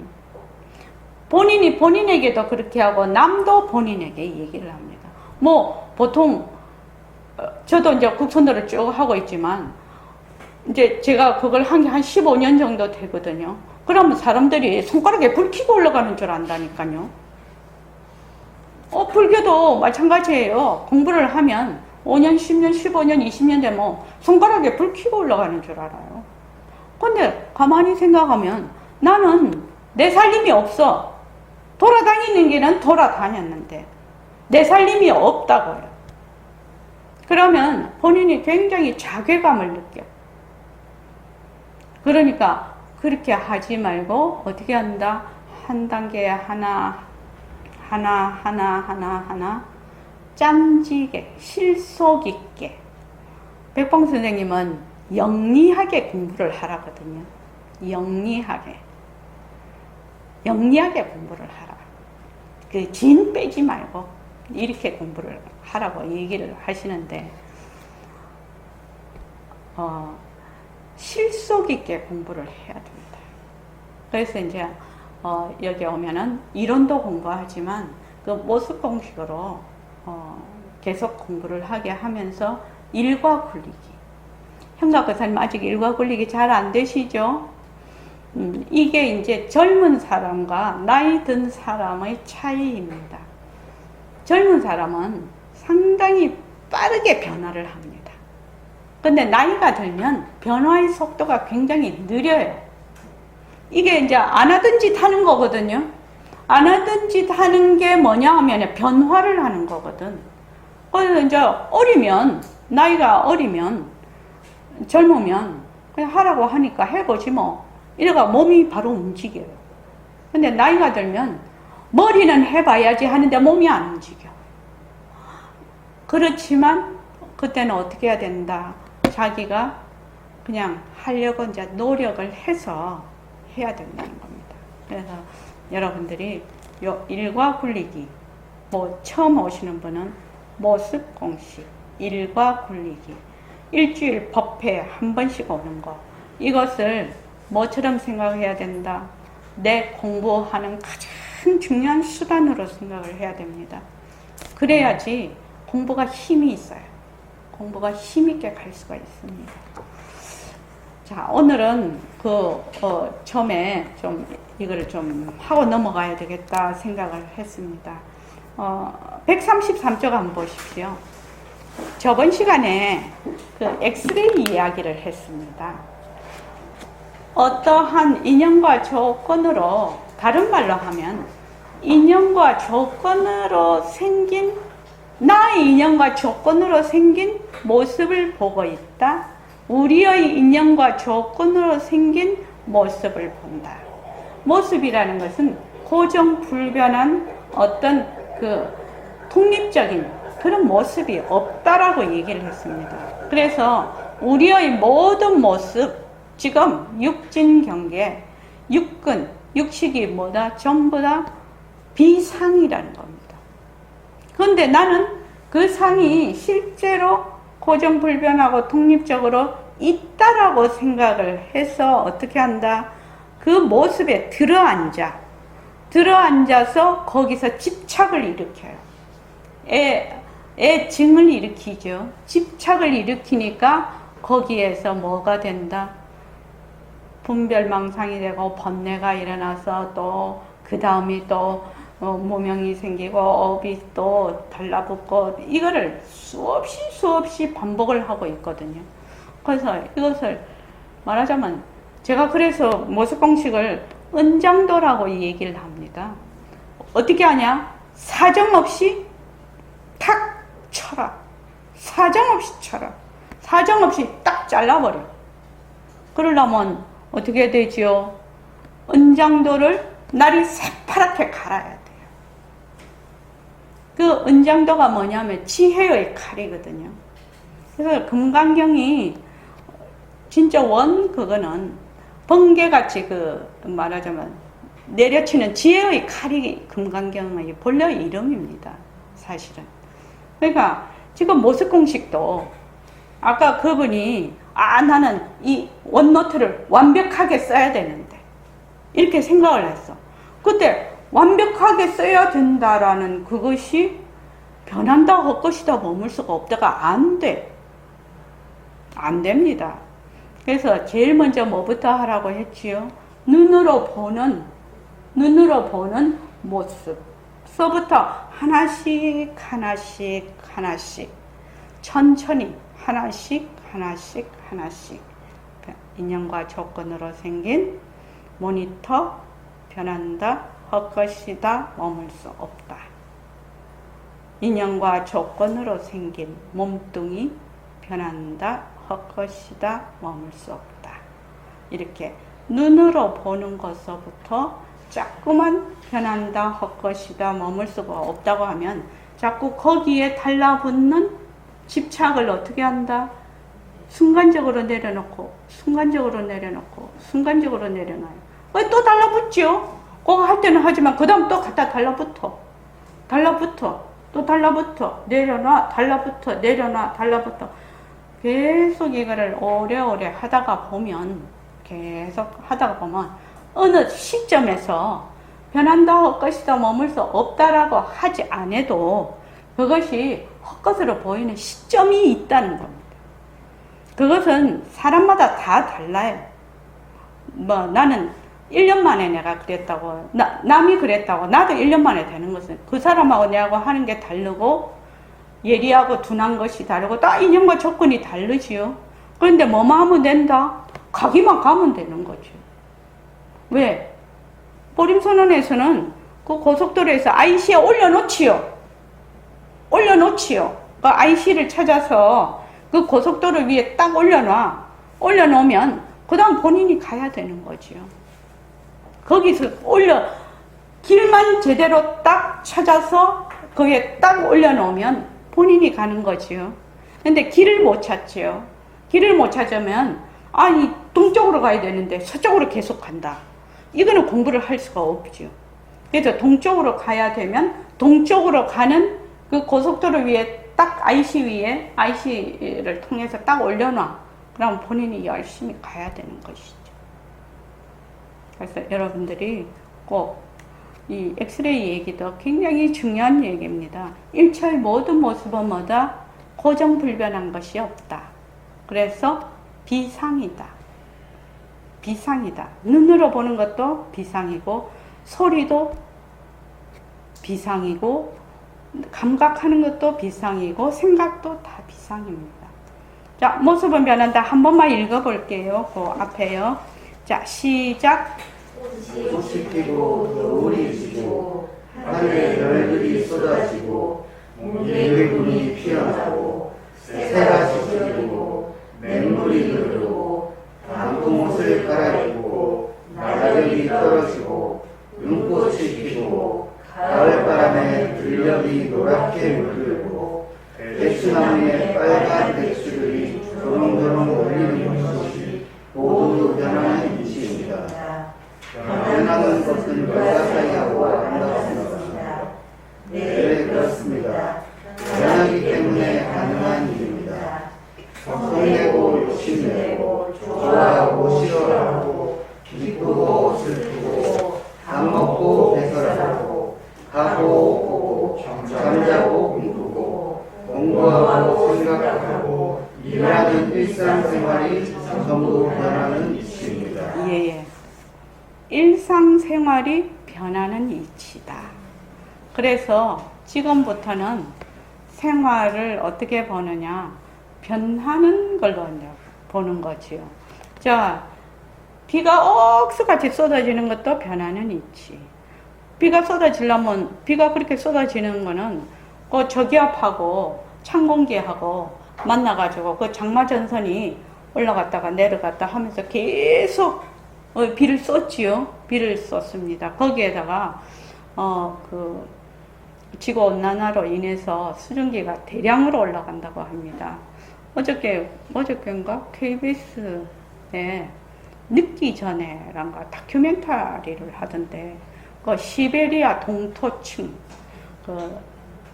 Speaker 1: 본인이 본인에게도 그렇게 하고 남도 본인에게 얘기를 합니다. 보통 저도 이제 국선도를 쭉 하고 있지만 이제 제가 그걸 한 게 한 15년 정도 되거든요. 그러면 사람들이 손가락에 불 켜고 올라가는 줄 안다니까요. 불교도 마찬가지예요. 공부를 하면 5년, 10년, 15년, 20년 되면 손가락에 불 켜고 올라가는 줄 알아요. 근데 가만히 생각하면 나는 내 살림이 없어. 돌아다니는 길은 돌아다녔는데 내 살림이 없다고요. 그러면 본인이 굉장히 자괴감을 느껴. 그러니까 그렇게 하지 말고 어떻게 한다? 한 단계 하나 짬지게 실속 있게. 백봉 선생님은 영리하게 공부를 하라거든요. 영리하게 공부를 하라. 그 진 빼지 말고 이렇게 공부를 하라고 얘기를 하시는데, 실속 있게 공부를 해야 됩니다. 그래서 이제 여기 오면은 이론도 공부하지만 그 모습 공식으로 계속 공부를 하게 하면서 일과 굴리기. 형각거사님 아직 일과 굴리기 잘 안 되시죠? 이게 이제 젊은 사람과 나이 든 사람의 차이입니다. 젊은 사람은 상당히 빠르게 변화를 합니다. 근데 나이가 들면 변화의 속도가 굉장히 느려요. 이게 이제 안 하던 짓 하는 거거든요. 안 하던 짓 하는 게 뭐냐 하면 변화를 하는 거거든. 그래서 이제 나이가 어리면, 젊으면 그냥 하라고 하니까 해보지 뭐. 이래가 몸이 바로 움직여요. 근데 나이가 들면 머리는 해봐야지 하는데 몸이 안 움직여. 그렇지만 그때는 어떻게 해야 된다. 자기가 그냥 하려고 이제 노력을 해서 해야 된다는 겁니다. 그래서 여러분들이 요 일과 굴리기, 뭐 처음 오시는 분은 모습 공식, 일과 굴리기, 일주일 법회 한 번씩 오는 거, 이것을 뭐처럼 생각해야 된다. 내 공부하는 가장 중요한 수단으로 생각을 해야 됩니다. 그래야지 공부가 힘이 있어요. 공부가 힘있게 갈 수가 있습니다. 자, 오늘은 처음에 좀 이거를 좀 하고 넘어가야 되겠다 생각을 했습니다. 133쪽 한번 보십시오. 저번 시간에 그 엑스레이 이야기를 했습니다. 어떠한 인연과 조건으로, 다른 말로 하면 인연과 조건으로 생긴, 나의 인연과 조건으로 생긴 모습을 보고 있다. 우리의 인연과 조건으로 생긴 모습을 본다. 모습이라는 것은 고정불변한 어떤 그 독립적인 그런 모습이 없다라고 얘기를 했습니다. 그래서 우리의 모든 모습, 지금 육진경계, 육근, 육식이 뭐다? 전부 다 비상이라는 겁니다. 그런데 나는 그 상이 실제로 고정불변하고 독립적으로 있다라고 생각을 해서 어떻게 한다? 그 모습에 들어앉아서 거기서 집착을 일으켜요. 애증을 일으키죠. 집착을 일으키니까 거기에서 뭐가 된다? 분별망상이 되고 번뇌가 일어나서 또 그 다음이 또 무명이 생기고 업이 또 달라붙고, 이거를 수없이 반복을 하고 있거든요. 그래서 이것을 말하자면 제가 그래서 모습공식을 은장도라고 얘기를 합니다. 어떻게 하냐? 사정없이 탁 쳐라. 사정없이 쳐라. 사정없이 딱 잘라버려. 그러려면 어떻게 되지요? 은장도를 날이 새파랗게 갈아야 돼요. 그 은장도가 뭐냐면 지혜의 칼이거든요. 그래서 금강경이 진짜 그거는 번개같이 말하자면 내려치는 지혜의 칼이 금강경의 본래 이름입니다. 사실은. 그러니까 지금 모습공식도 아까 그분이 나는 이 원노트를 완벽하게 써야 되는데 이렇게 생각을 했어. 그때 완벽하게 써야 된다라는 그것이 변한다 헛것이다 머물 수가 없다가 안 돼. 안 됩니다. 그래서 제일 먼저 뭐부터 하라고 했지요? 눈으로 보는 모습. 서부터 하나씩 천천히 하나씩 인연과 조건으로 생긴 모니터, 변한다, 헛것이다, 머물 수 없다. 인연과 조건으로 생긴 몸뚱이, 변한다, 헛것이다, 머물 수 없다. 이렇게 눈으로 보는 것서부터 자꾸만 변한다, 헛것이다, 머물 수가 없다고 하면 자꾸 거기에 달라붙는 집착을 어떻게 한다? 순간적으로 내려놓고 내려놔요. 왜 또 달라붙죠? 그거 할 때는 하지만 그 다음 또 갖다 달라붙어. 또 달라붙어. 내려놔, 달라붙어. 계속 이거를 오래오래 하다가 보면 어느 시점에서 변한다, 헛것이다, 머물 수 없다라고 하지 않아도 그것이 헛것으로 보이는 시점이 있다는 겁니다. 그것은 사람마다 다 달라요. 나는 1년 만에 내가 그랬다고, 남이 그랬다고, 나도 1년 만에 되는 것은 그 사람하고 내하고 하는 게 다르고, 예리하고 둔한 것이 다르고, 다 인연과 조건이 다르지요. 그런데 뭐만 하면 된다? 가기만 가면 되는 거죠. 왜? 보림선언에서는 그 고속도로에서 IC에 올려놓지요. 올려놓지요. 그 IC를 찾아서 그 고속도로 위에 딱 올려놔. 올려놓으면 그 다음 본인이 가야 되는 거지요. 거기서 길만 제대로 딱 찾아서 거기에 딱 올려놓으면 본인이 가는 거지요. 근데 길을 못 찾지요. 길을 못 찾으면 아니 동쪽으로 가야 되는데 서쪽으로 계속 간다. 이거는 공부를 할 수가 없죠. 그래서 동쪽으로 가야 되면 동쪽으로 가는 그 고속도로 위에 딱 IC를 통해서 딱 올려놔. 그럼 본인이 열심히 가야 되는 것이죠. 그래서 여러분들이 꼭 이 엑스레이 얘기도 굉장히 중요한 얘기입니다. 일체의 모든 모습은 뭐다? 고정불변한 것이 없다. 그래서 비상이다. 비상이다. 눈으로 보는 것도 비상이고 소리도 비상이고 감각하는 것도 비상이고 생각도 다 비상입니다. 자, 모습은 변한다. 한 번만 읽어볼게요. 그 앞에요. 자, 시작.
Speaker 2: 꽃이 피고 겨울이 지고 하늘에 별들이 쏟아지고 예비군이 피어나고 새가 지지고 맹물이 흐르고 단풍옷을 갈아입고 낙엽이 떨어지고 눈꽃이 피고 가을바람에 들녘이 노랗게 물들고 대추나무에 빨간 대추들이 조롱조롱 울리는 것이 모두 변하는 이치입니다. 변하는 것은 불가사의하고 아름답습니다. 네, 그렇습니다. 변하기 때문에 가능한 일입니다. 성내고 욕심내고 좋아하고 싫어하고 기쁘고 슬프고 밥 먹고 배설하고 가고 오고 잠자고 꿈꾸고 공부하고 생각하고 일하는 일상생활이 전부 변하는 이치입니다.
Speaker 1: 예. 일상생활이 변하는 이치다. 그래서 지금부터는 생활을 어떻게 보느냐, 변하는 걸로 보는 거지요. 자, 비가 억수같이 쏟아지는 것도 변하는 이치. 비가 쏟아지려면, 비가 그렇게 쏟아지는 거는 그 저기압하고 찬공기하고 만나가지고 그 장마전선이 올라갔다가 내려갔다 하면서 계속 비를 쏟지요. 비를 쏟습니다. 거기에다가 그 지구온난화로 인해서 수증기가 대량으로 올라간다고 합니다. 어저께인가 KBS에 늦기 전에란가 다큐멘터리를 하던데 그 시베리아 동토층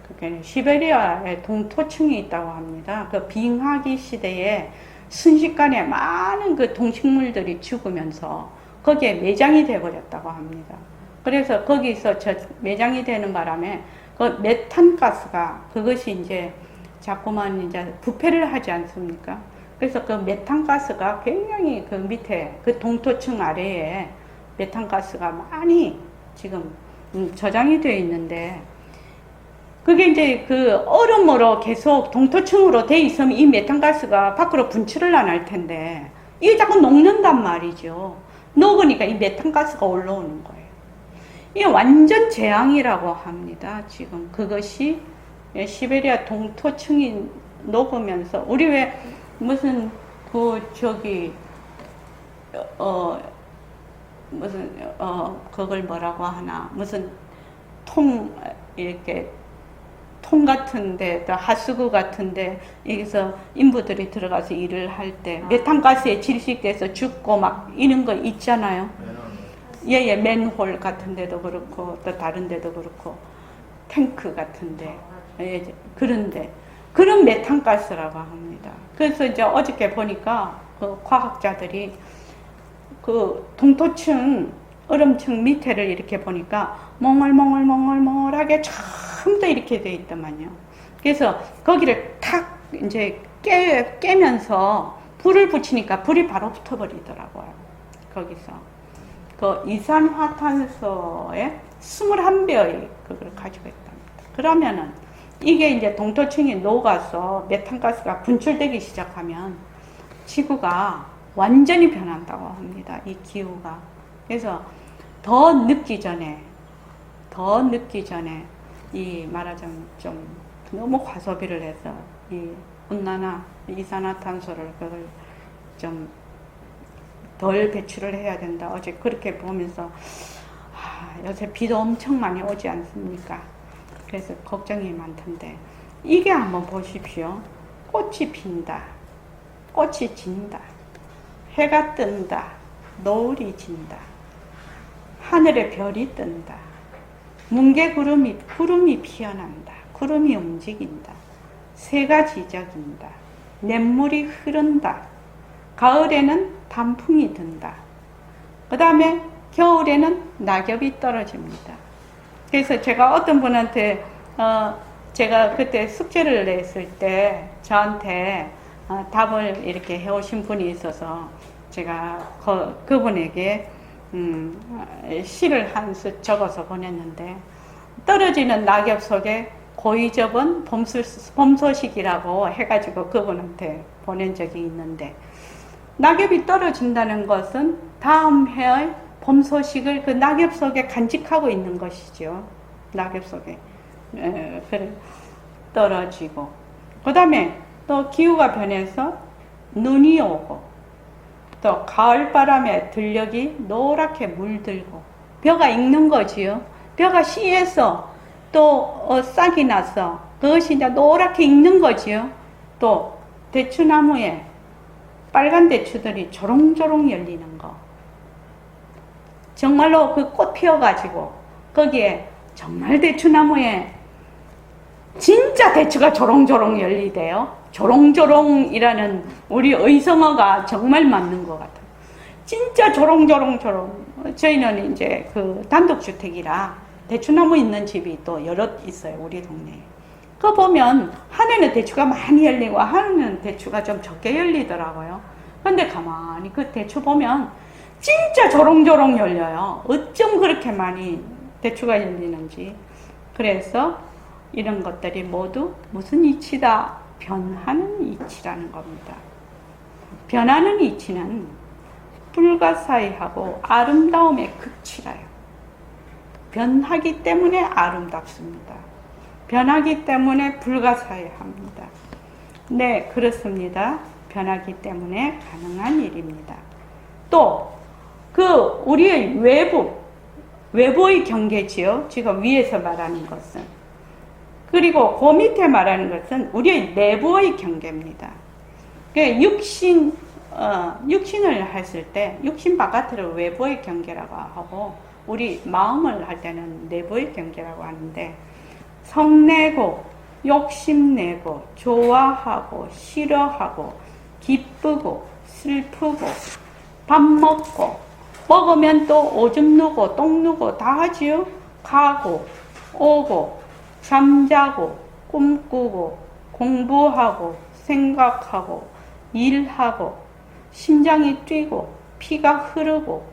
Speaker 1: 그게 시베리아에 동토층이 있다고 합니다. 그 빙하기 시대에 순식간에 많은 그 동식물들이 죽으면서 거기에 매장이 되어버렸다고 합니다. 그래서 거기서 매장이 되는 바람에 그 메탄가스가 그것이 이제 자꾸만 이제 부패를 하지 않습니까? 그래서 그 메탄가스가 굉장히 그 밑에 그 동토층 아래에 메탄가스가 많이 지금 저장이 되어 있는데 그게 이제 그 얼음으로 계속 동토층으로 돼 있으면 이 메탄가스가 밖으로 분출을 안 할 텐데 이게 자꾸 녹는단 말이죠. 녹으니까 이 메탄가스가 올라오는 거예요. 이게 완전 재앙이라고 합니다. 지금 그것이 시베리아 동토층이 녹으면서 우리 왜 무슨 그걸 뭐라고 하나 무슨 이렇게 통 같은데, 하수구 같은데, 여기서 인부들이 들어가서 일을 할 때, 메탄가스에 질식돼서 죽고 막 이런 거 있잖아요. 예, 맨홀 같은 데도 그렇고, 또 다른 데도 그렇고, 탱크 같은데, 예, 그런데, 그런 메탄가스라고 합니다. 그래서 이제 어저께 보니까, 그 과학자들이 그 동토층, 얼음층 밑에를 이렇게 보니까, 몽글몽글몽글몽글하게 처음부터 이렇게 돼 있더만요. 그래서 거기를 탁 이제 깨면서 불을 붙이니까 불이 바로 붙어버리더라고요. 거기서. 그 이산화탄소의 21배의 그걸 가지고 있답니다. 그러면은 이게 이제 동토층이 녹아서 메탄가스가 분출되기 시작하면 지구가 완전히 변한다고 합니다. 이 기후가. 그래서 더 늦기 전에 이 말하자면 좀 너무 과소비를 해서 이 온난화, 이산화탄소를 그걸 좀 덜 배출을 해야 된다. 어제 그렇게 보면서 요새 비도 엄청 많이 오지 않습니까? 그래서 걱정이 많던데 이게 한번 보십시오. 꽃이 핀다. 꽃이 진다. 해가 뜬다. 노을이 진다. 하늘에 별이 뜬다. 구름이 피어난다. 구름이 움직인다. 새가 지저긴다. 냇물이 흐른다. 가을에는 단풍이 든다. 그 다음에 겨울에는 낙엽이 떨어집니다. 그래서 제가 어떤 분한테 제가 그때 숙제를 냈을 때 저한테 답을 이렇게 해오신 분이 있어서 제가 그분에게 시를 한 수 적어서 보냈는데 떨어지는 낙엽 속에 고이 접은 봄 소식이라고 해가지고 그분한테 보낸 적이 있는데 낙엽이 떨어진다는 것은 다음 해의 봄 소식을 그 낙엽 속에 간직하고 있는 것이죠. 낙엽 속에 그래 떨어지고 그 다음에 또 기후가 변해서 눈이 오고 또 가을바람에 들녘이 노랗게 물들고 벼가 익는 거지요. 벼가 씨에서 또 싹이 나서 그것이 이제 노랗게 익는 거지요. 또 대추나무에 빨간 대추들이 조롱조롱 열리는 거. 정말로 그 꽃 피어가지고 거기에 정말 대추나무에 진짜 대추가 조롱조롱 열리대요. 조롱조롱이라는 우리 의성어가 정말 맞는 것 같아요. 진짜 조롱조롱. 저희는 이제 그 단독주택이라 대추나무 있는 집이 또 여럿 있어요. 우리 동네에. 그거 보면 한해는 대추가 많이 열리고 한해는 대추가 좀 적게 열리더라고요. 근데 가만히 그 대추 보면 진짜 조롱조롱 열려요. 어쩜 그렇게 많이 대추가 열리는지. 그래서 이런 것들이 모두 무슨 이치다? 변하는 이치라는 겁니다. 변하는 이치는 불가사의하고 아름다움의 극치라요. 변하기 때문에 아름답습니다. 변하기 때문에 불가사의합니다. 네, 그렇습니다. 변하기 때문에 가능한 일입니다. 또 그 우리의 외부의 경계지요. 지금 위에서 말하는 것은. 그리고 그 밑에 말하는 것은 우리의 내부의 경계입니다. 육신을 했을 때 육신 바깥으로 외부의 경계라고 하고 우리 마음을 할 때는 내부의 경계라고 하는데 성내고 욕심내고 좋아하고 싫어하고 기쁘고 슬프고 밥 먹으면 또 오줌 누고 똥 누고 다 하지요. 가고 오고 잠자고 꿈꾸고 공부하고 생각하고 일하고 심장이 뛰고 피가 흐르고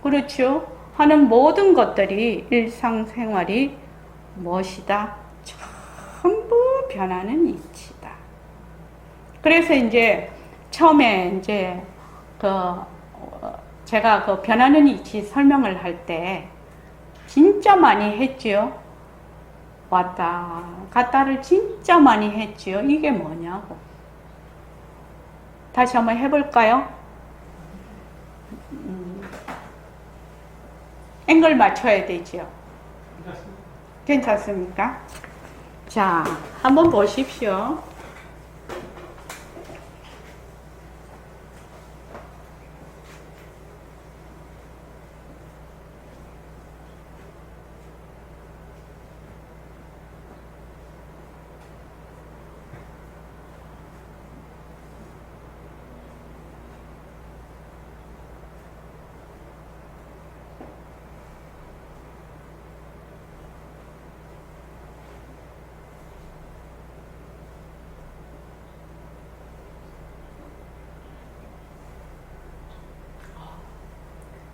Speaker 1: 그렇죠. 하는 모든 것들이 일상생활이 무엇이다? 전부 변하는 이치다. 그래서 이제 처음에 이제 제가 그 변하는 이치 설명을 할 때 진짜 많이 했지요. 왔다 갔다를 진짜 많이 했지요. 이게 뭐냐고. 다시 한번 해볼까요? 앵글 맞춰야 되지요. 괜찮습니까? 자, 한번 보십시오.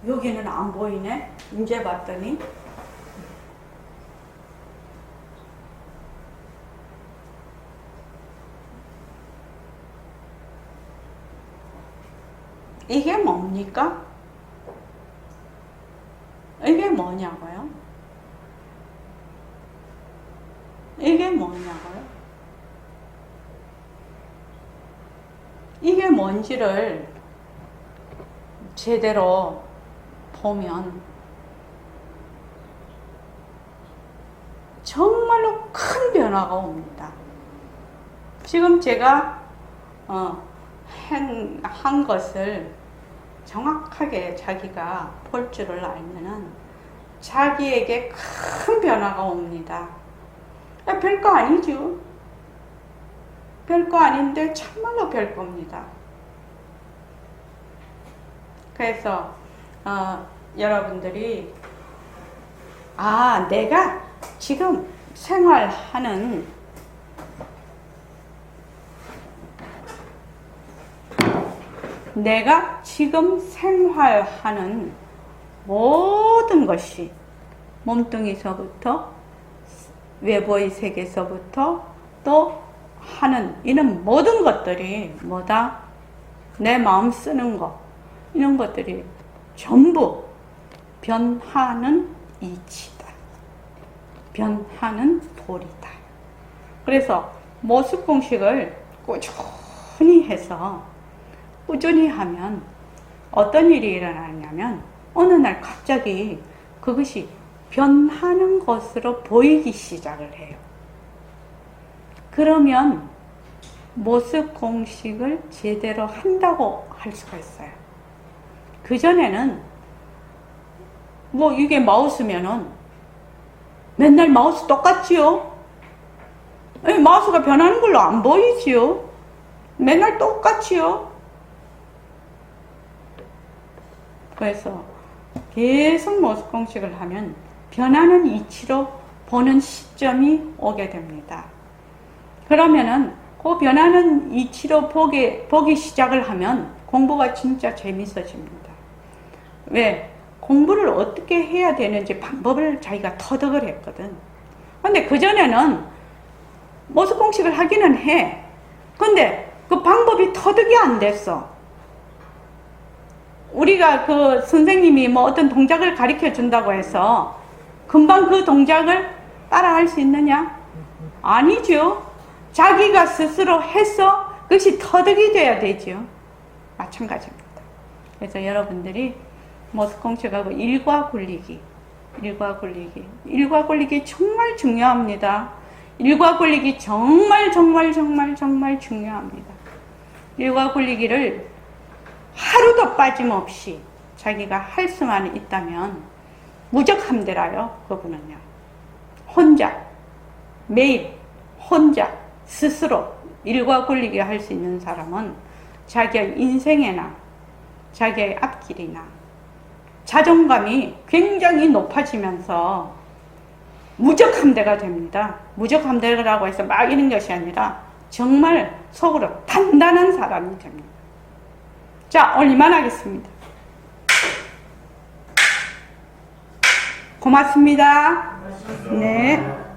Speaker 1: 여기는 안 보이네. 이제 봤더니 이게 뭡니까? 뭐냐고요? 이게 뭐냐고요? 이게 뭔지를 제대로 보면 정말로 큰 변화가 옵니다. 지금 제가 한 것을 정확하게 자기가 볼 줄을 알면은 자기에게 큰 변화가 옵니다. 별거 아니죠. 별거 아닌데 참말로 별거입니다. 그래서 여러분들이 내가 지금 생활하는 모든 것이 몸뚱이서부터 외부의 세계에서부터 또 하는 이런 모든 것들이 뭐다? 내 마음 쓰는 것, 이런 것들이 전부 변하는 이치다. 변하는 도리다. 그래서 모습 공식을 꾸준히 해서 꾸준히 하면 어떤 일이 일어나냐면 어느 날 갑자기 그것이 변하는 것으로 보이기 시작을 해요. 그러면 모습 공식을 제대로 한다고 할 수가 있어요. 그전에는 이게 마우스면은 맨날 마우스 똑같지요? 마우스가 변하는 걸로 안 보이지요? 맨날 똑같지요? 그래서 계속 모습 공식을 하면 변하는 이치로 보는 시점이 오게 됩니다. 그러면은 그 변하는 이치로 보기 시작을 하면 공부가 진짜 재밌어집니다. 왜? 공부를 어떻게 해야 되는지 방법을 자기가 터득을 했거든. 근데 그전에는 모습 공식을 하기는 해. 근데 그 방법이 터득이 안 됐어. 우리가 그 선생님이 어떤 동작을 가르쳐 준다고 해서 금방 그 동작을 따라 할 수 있느냐? 아니죠. 자기가 스스로 해서 그것이 터득이 돼야 되죠. 마찬가지입니다. 그래서 여러분들이 모습 공식하고 일과 굴리기 정말 중요합니다. 일과 굴리기 정말 중요합니다. 일과 굴리기를 하루도 빠짐없이 자기가 할 수만 있다면 무적함대라요. 그분은요. 매일 혼자 스스로 일과 굴리기 할 수 있는 사람은 자기의 인생에나 자기의 앞길이나 자존감이 굉장히 높아지면서 무적함대가 됩니다. 무적함대라고 해서 막 이런 것이 아니라 정말 속으로 단단한 사람이 됩니다. 자, 오늘 이만하겠습니다. 고맙습니다. 네.